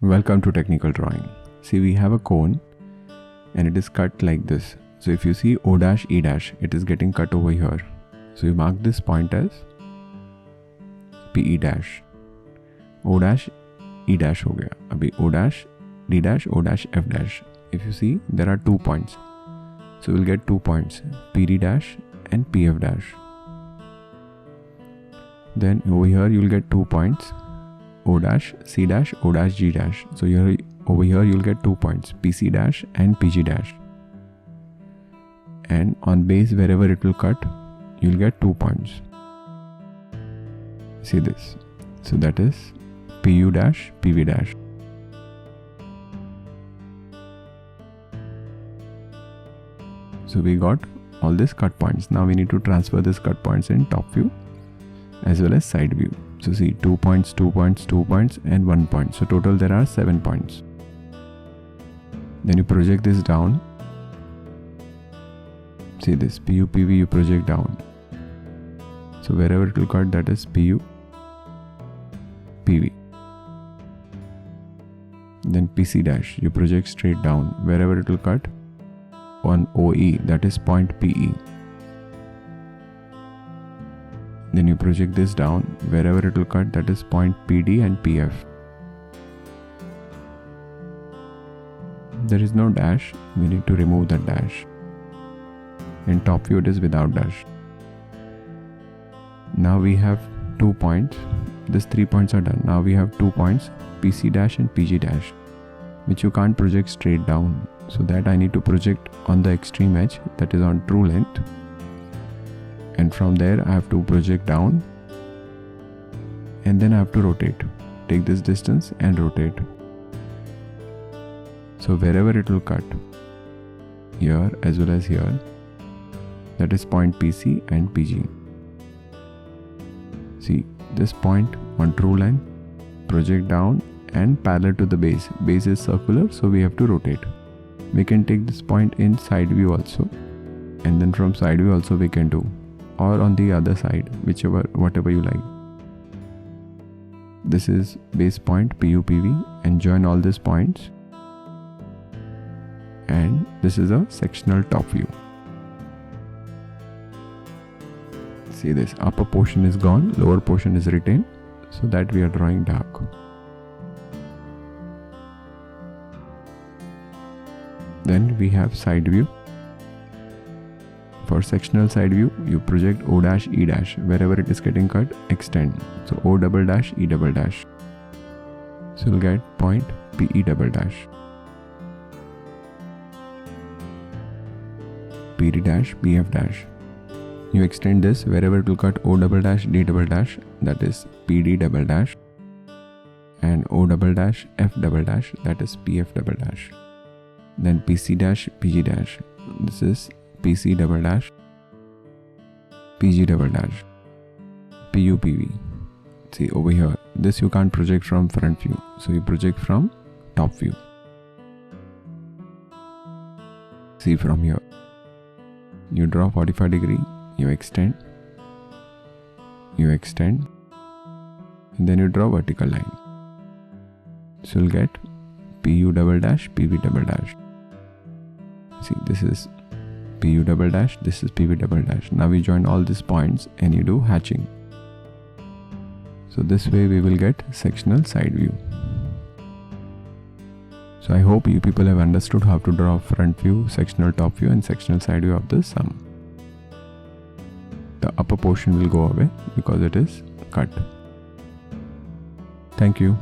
Welcome to technical drawing. See, we have a cone and it is cut like this. So if you see O dash E dash, it is getting cut over here. So you mark this point as PE dash. O dash E dash ho gaya. Abhi O dash D dash O dash F dash. If you see, there are 2 points. So we'll get 2 points, PD dash and PF dash. Then over here you'll get 2 points, O dash, C dash, O dash, G dash. So over here you'll get 2 points, PC dash and PG dash. And on base, wherever it will cut, you'll get 2 points. See this. So that is PU dash, PV dash. So we got all these cut points. Now we need to transfer these cut points in top view as well as side view. So see, 2 points, 2 points, 2 points and 1 point. So total there are 7 points. Then you project this down. See this, PU, PV you project down. So wherever it will cut, that is PU, PV. Then PC dash, you project straight down. Wherever it will cut, on OE, that is point PE. Then you project this down. Wherever it will cut, that is point PD and PF. There is no dash, we need to remove that dash. In top view it is without dash. Now we have 2 points. These 3 points are done. Now we have 2 points, PC dash and PG dash, which you can't project straight down. So that I need to project on the extreme edge, that is on true length. And from there I have to project down. And then I have to rotate. Take this distance and rotate. So wherever it will cut, here as well as here, that is point PC and PG. See, this point on true line, project down and parallel to the base. Base is circular, so we have to rotate. We can take this point in side view also, and then from side view also we can do, or on the other side, whatever you like. This is base point PU, PV, and join all these points. And this is a sectional top view. See this, upper portion is gone, lower portion is retained, so that we are drawing dark. Then we have side view. For sectional side view, you project O dash E dash. Wherever it is getting cut, extend. So O double dash E double dash. So you'll get point PE double dash. PD dash, PF dash. You extend this, wherever it will cut O double dash D double dash, that is PD double dash, and O double dash F double dash, that is PF double dash. Then PC dash, PG dash, this is PC double dash, PG double dash, PU, PV. See over here, this you can't project from front view, so you project from top view. See from here, you draw 45 degree, you extend, and then you draw vertical line. So you'll get PU double dash, PV double dash. See, this is PU double dash, this is PV double dash. Now we join all these points and you do hatching. So this way we will get sectional side view. So I hope you people have understood how to draw front view, sectional top view and sectional side view of the sum. The upper portion will go away because it is cut. Thank you.